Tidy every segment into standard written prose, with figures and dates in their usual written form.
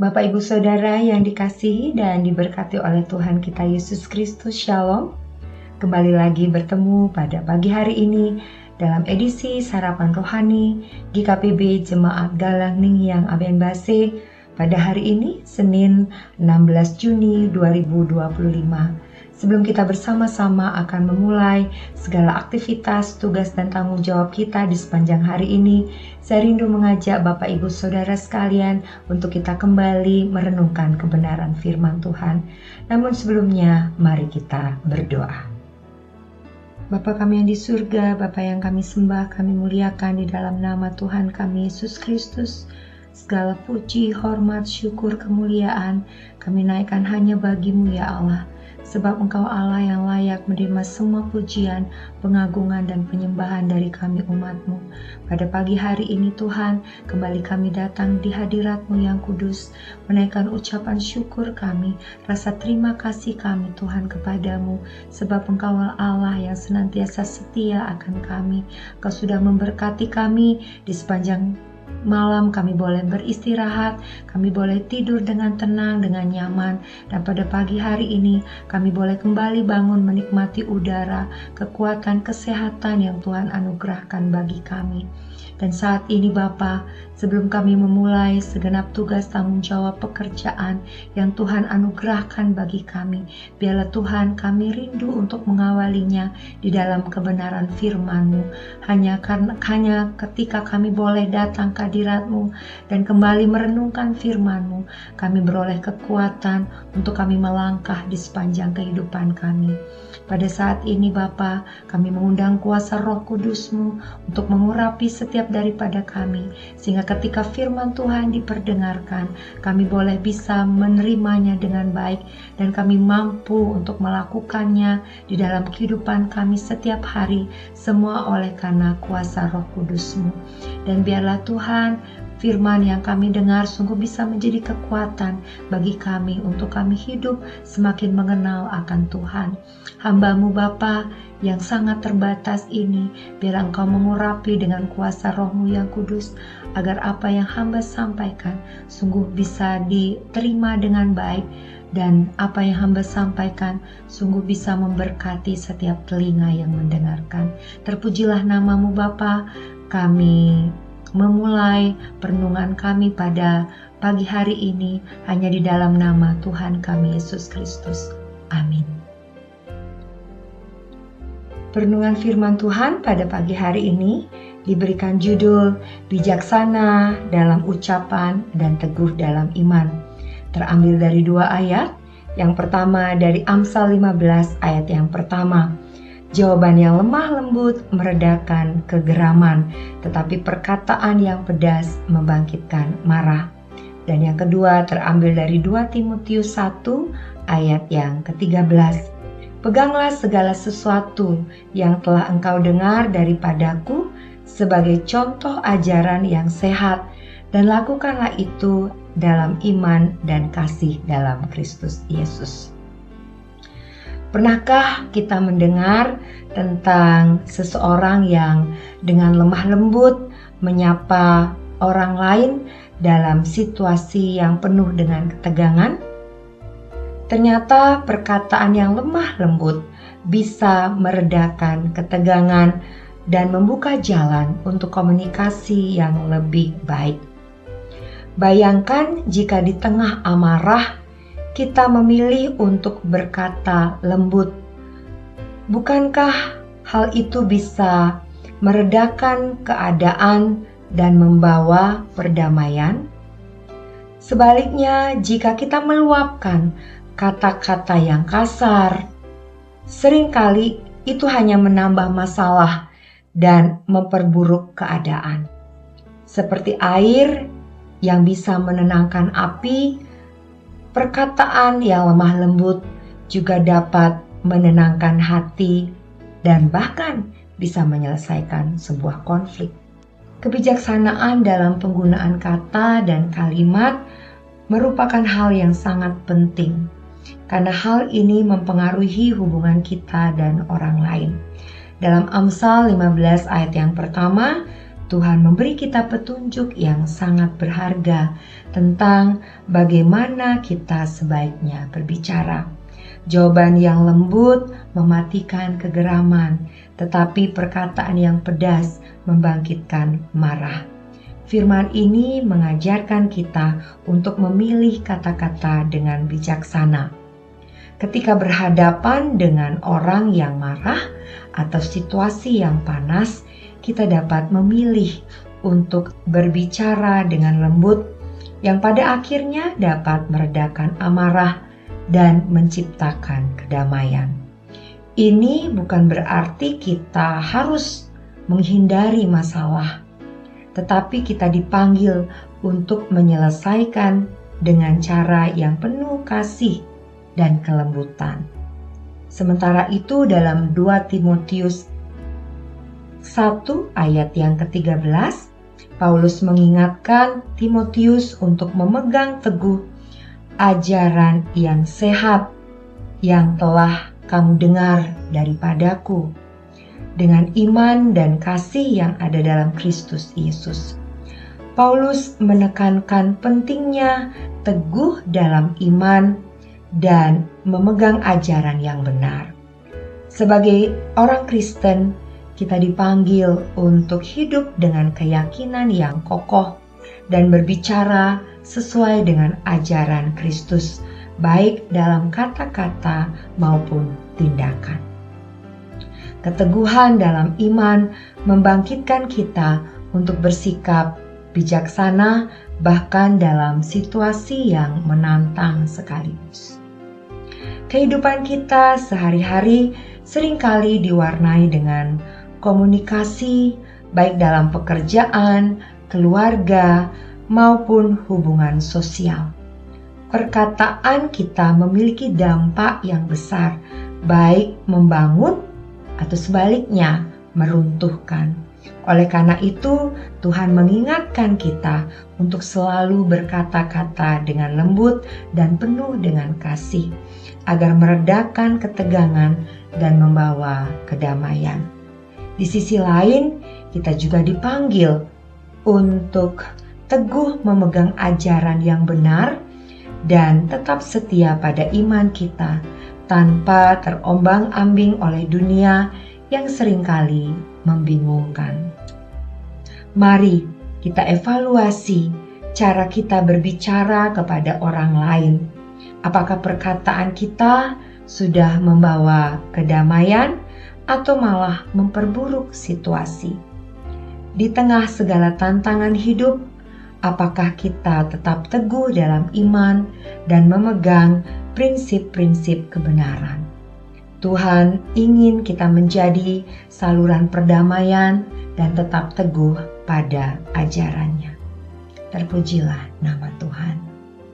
Bapak Ibu Saudara yang dikasihi dan diberkati oleh Tuhan kita Yesus Kristus, Shalom. Kembali lagi bertemu pada pagi hari ini dalam edisi Sarapan Rohani GKPB Jemaat Galang Ningiang Aben Base pada hari ini, Senin 16 Juni 2025. Sebelum kita bersama-sama akan memulai segala aktivitas, tugas dan tanggung jawab kita di sepanjang hari ini, saya rindu mengajak Bapak Ibu Saudara sekalian untuk kita kembali merenungkan kebenaran firman Tuhan. Namun sebelumnya, mari kita berdoa. Bapa kami yang di surga, Bapa yang kami sembah, kami muliakan di dalam nama Tuhan kami Yesus Kristus. Segala puji, hormat, syukur, kemuliaan kami naikkan hanya bagi-Mu ya Allah. Sebab Engkau Allah yang layak menerima semua pujian, pengagungan dan penyembahan dari kami umat-Mu. Pada pagi hari ini Tuhan, kembali kami datang di hadirat-Mu yang kudus, menaikkan ucapan syukur kami, rasa terima kasih kami Tuhan kepadamu, sebab Engkau Allah yang senantiasa setia akan kami. Engkau sudah memberkati kami di sepanjang malam, kami boleh beristirahat, kami boleh tidur dengan tenang, dengan nyaman, dan pada pagi hari ini kami boleh kembali bangun menikmati udara, kekuatan, kesehatan yang Tuhan anugerahkan bagi kami. Dan saat ini Bapa, sebelum kami memulai segenap tugas tanggung jawab pekerjaan yang Tuhan anugerahkan bagi kami, biarlah Tuhan kami rindu untuk mengawalinya di dalam kebenaran firman-Mu. Hanya ketika kami boleh datang ke hadirat-Mu dan kembali merenungkan firman-Mu, kami beroleh kekuatan untuk kami melangkah di sepanjang kehidupan kami. Pada saat ini Bapa, kami mengundang kuasa Roh Kudus-Mu untuk mengurapi setiap daripada kami, sehingga ketika firman Tuhan diperdengarkan, kami boleh bisa menerimanya dengan baik dan kami mampu untuk melakukannya di dalam kehidupan kami setiap hari, semua oleh karena kuasa Roh Kudus-Mu. Dan biarlah Tuhan, firman yang kami dengar sungguh bisa menjadi kekuatan bagi kami untuk kami hidup semakin mengenal akan Tuhan. Hamba-Mu Bapa yang sangat terbatas ini, biar Engkau mengurapi dengan kuasa Roh-Mu yang kudus, agar apa yang hamba sampaikan sungguh bisa diterima dengan baik, dan apa yang hamba sampaikan sungguh bisa memberkati setiap telinga yang mendengarkan. Terpujilah nama-Mu Bapa. Kami memulai perenungan kami pada pagi hari ini hanya di dalam nama Tuhan kami Yesus Kristus. Amin. Perenungan firman Tuhan pada pagi hari ini diberikan judul Bijaksana dalam Ucapan dan Teguh dalam Iman. Terambil dari dua ayat. Yang pertama dari Amsal 15 ayat yang pertama. Jawaban yang lemah lembut meredakan kegeraman, tetapi perkataan yang pedas membangkitkan marah. Dan yang kedua terambil dari 2 Timotius 1 ayat yang ke-13. Peganglah segala sesuatu yang telah engkau dengar daripadaku sebagai contoh ajaran yang sehat, dan lakukanlah itu dalam iman dan kasih dalam Kristus Yesus. Pernahkah kita mendengar tentang seseorang yang dengan lemah lembut menyapa orang lain dalam situasi yang penuh dengan ketegangan? Ternyata perkataan yang lemah lembut bisa meredakan ketegangan dan membuka jalan untuk komunikasi yang lebih baik. Bayangkan jika di tengah amarah kita memilih untuk berkata lembut. Bukankah hal itu bisa meredakan keadaan dan membawa perdamaian? Sebaliknya, jika kita meluapkan kata-kata yang kasar, seringkali itu hanya menambah masalah dan memperburuk keadaan. Seperti air yang bisa menenangkan api, perkataan yang lemah lembut juga dapat menenangkan hati dan bahkan bisa menyelesaikan sebuah konflik. Kebijaksanaan dalam penggunaan kata dan kalimat merupakan hal yang sangat penting, karena hal ini mempengaruhi hubungan kita dan orang lain. Dalam Amsal 15 ayat yang pertama, Tuhan memberi kita petunjuk yang sangat berharga tentang bagaimana kita sebaiknya berbicara. Jawaban yang lembut mematikan kegeraman, tetapi perkataan yang pedas membangkitkan marah. Firman ini mengajarkan kita untuk memilih kata-kata dengan bijaksana. Ketika berhadapan dengan orang yang marah atau situasi yang panas, kita dapat memilih untuk berbicara dengan lembut yang pada akhirnya dapat meredakan amarah dan menciptakan kedamaian. Ini bukan berarti kita harus menghindari masalah, tetapi kita dipanggil untuk menyelesaikan dengan cara yang penuh kasih dan kelembutan. Sementara itu dalam 2 Timotius 1 ayat yang ke-13, Paulus mengingatkan Timotius untuk memegang teguh ajaran yang sehat yang telah kamu dengar daripadaku, dengan iman dan kasih yang ada dalam Kristus Yesus. Paulus menekankan pentingnya teguh dalam iman dan memegang ajaran yang benar. Sebagai orang Kristen, kita dipanggil untuk hidup dengan keyakinan yang kokoh dan berbicara sesuai dengan ajaran Kristus, baik dalam kata-kata maupun tindakan. Keteguhan dalam iman membangkitkan kita untuk bersikap bijaksana bahkan dalam situasi yang menantang sekaligus. Kehidupan kita sehari-hari seringkali diwarnai dengan komunikasi baik dalam pekerjaan, keluarga, maupun hubungan sosial. Perkataan kita memiliki dampak yang besar, baik membangun atau sebaliknya meruntuhkan. Oleh karena itu, Tuhan mengingatkan kita untuk selalu berkata-kata dengan lembut dan penuh dengan kasih, agar meredakan ketegangan dan membawa kedamaian. Di sisi lain, kita juga dipanggil untuk teguh memegang ajaran yang benar dan tetap setia pada iman kita, tanpa terombang-ambing oleh dunia yang seringkali membingungkan. Mari kita evaluasi cara kita berbicara kepada orang lain. Apakah perkataan kita sudah membawa kedamaian atau malah memperburuk situasi? Di tengah segala tantangan hidup, apakah kita tetap teguh dalam iman dan memegang prinsip-prinsip kebenaran? Tuhan ingin kita menjadi saluran perdamaian dan tetap teguh pada ajarannya. Terpujilah nama Tuhan.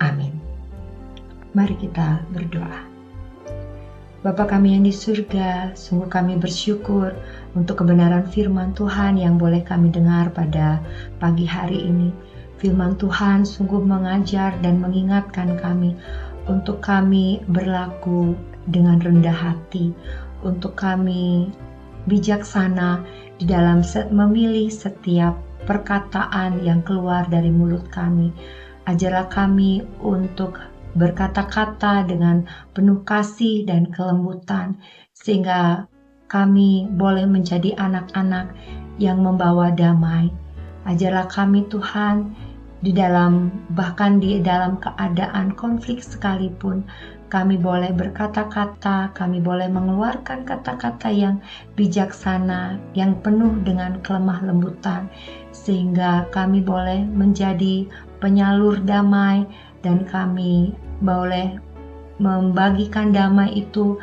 Amin. Mari kita berdoa. Bapa kami yang di surga, sungguh kami bersyukur untuk kebenaran firman Tuhan yang boleh kami dengar pada pagi hari ini. Firman Tuhan sungguh mengajar dan mengingatkan kami untuk kami berlaku dengan rendah hati, untuk kami bijaksana di dalam memilih setiap perkataan yang keluar dari mulut kami. Ajarlah kami untuk berkata-kata dengan penuh kasih dan kelembutan, sehingga kami boleh menjadi anak-anak yang membawa damai. Ajarlah kami Tuhan, bahkan di dalam keadaan konflik sekalipun, kami boleh berkata-kata, kami boleh mengeluarkan kata-kata yang bijaksana, yang penuh dengan kelemah lembutan, sehingga kami boleh menjadi penyalur damai, dan kami boleh membagikan damai itu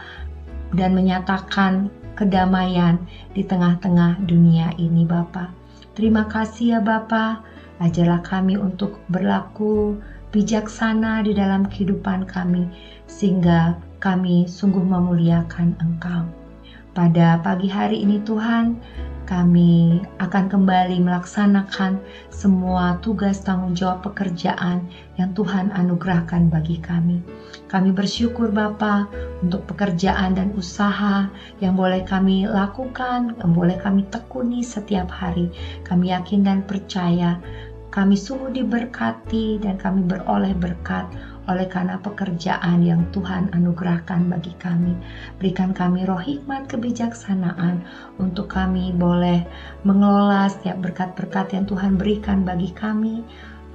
dan menyatakan kedamaian di tengah-tengah dunia ini, Bapa. Terima kasih ya Bapa. Ajarlah kami untuk berlaku bijaksana di dalam kehidupan kami, sehingga kami sungguh memuliakan Engkau. Pada pagi hari ini Tuhan, kami akan kembali melaksanakan semua tugas tanggung jawab pekerjaan yang Tuhan anugerahkan bagi kami. Kami bersyukur Bapa untuk pekerjaan dan usaha yang boleh kami lakukan, yang boleh kami tekuni setiap hari. Kami yakin dan percaya kami sungguh diberkati dan kami beroleh berkat oleh karena pekerjaan yang Tuhan anugerahkan bagi kami. Berikan kami roh hikmat kebijaksanaan untuk kami boleh mengelola setiap berkat-berkat yang Tuhan berikan bagi kami,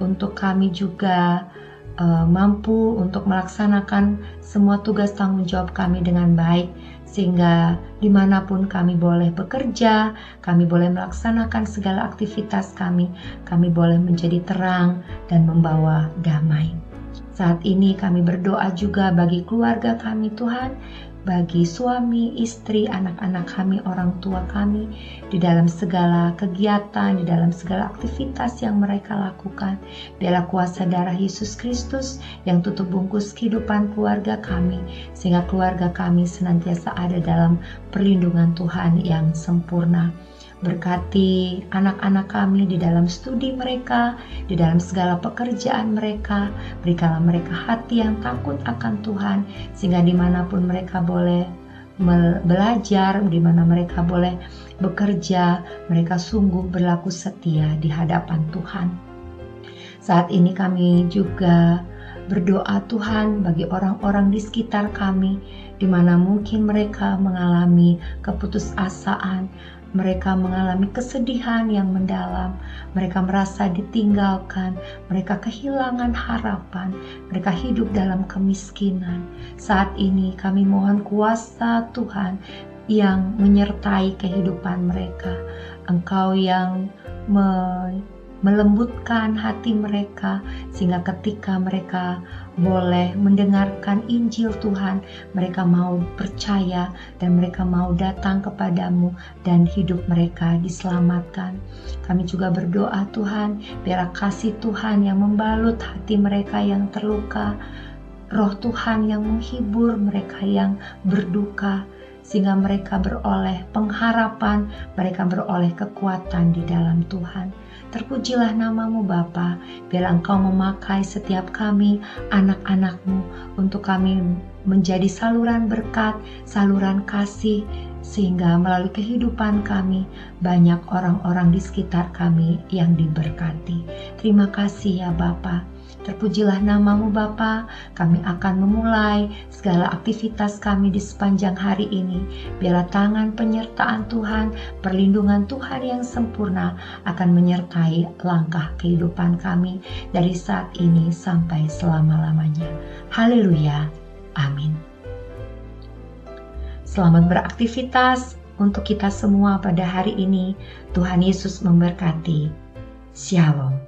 untuk kami juga mampu untuk melaksanakan semua tugas tanggung jawab kami dengan baik, sehingga dimanapun kami boleh bekerja, kami boleh melaksanakan segala aktivitas kami boleh menjadi terang dan membawa damai. Saat ini kami berdoa juga bagi keluarga kami Tuhan, bagi suami, istri, anak-anak kami, orang tua kami, di dalam segala kegiatan, di dalam segala aktivitas yang mereka lakukan. Biarlah kuasa darah Yesus Kristus yang tutup bungkus kehidupan keluarga kami, sehingga keluarga kami senantiasa ada dalam perlindungan Tuhan yang sempurna. Berkati anak-anak kami di dalam studi mereka, di dalam segala pekerjaan mereka. Berikanlah mereka hati yang takut akan Tuhan, sehingga dimanapun mereka boleh belajar, di mana mereka boleh bekerja, mereka sungguh berlaku setia di hadapan Tuhan. Saat ini kami juga berdoa Tuhan bagi orang-orang di sekitar kami, di mana mungkin mereka mengalami keputusasaan, mereka mengalami kesedihan yang mendalam, mereka merasa ditinggalkan, mereka kehilangan harapan, mereka hidup dalam kemiskinan. Saat ini kami mohon kuasa Tuhan yang menyertai kehidupan mereka. Engkau yang melembutkan hati mereka, sehingga ketika mereka boleh mendengarkan Injil Tuhan, mereka mau percaya dan mereka mau datang kepadamu dan hidup mereka diselamatkan. Kami juga berdoa Tuhan, biarlah kasih Tuhan yang membalut hati mereka yang terluka, roh Tuhan yang menghibur mereka yang berduka, sehingga mereka beroleh pengharapan, mereka beroleh kekuatan di dalam Tuhan. Terpujilah namamu Bapa, biarlah Engkau memakai setiap kami, anak-anak-Mu, untuk kami menjadi saluran berkat, saluran kasih, sehingga melalui kehidupan kami, banyak orang-orang di sekitar kami yang diberkati. Terima kasih ya Bapa. Terpujilah namamu Bapa, kami akan memulai segala aktivitas kami di sepanjang hari ini. Biarlah tangan penyertaan Tuhan, perlindungan Tuhan yang sempurna akan menyertai langkah kehidupan kami dari saat ini sampai selama-lamanya. Haleluya, amin. Selamat beraktivitas untuk kita semua pada hari ini. Tuhan Yesus memberkati. Shalom.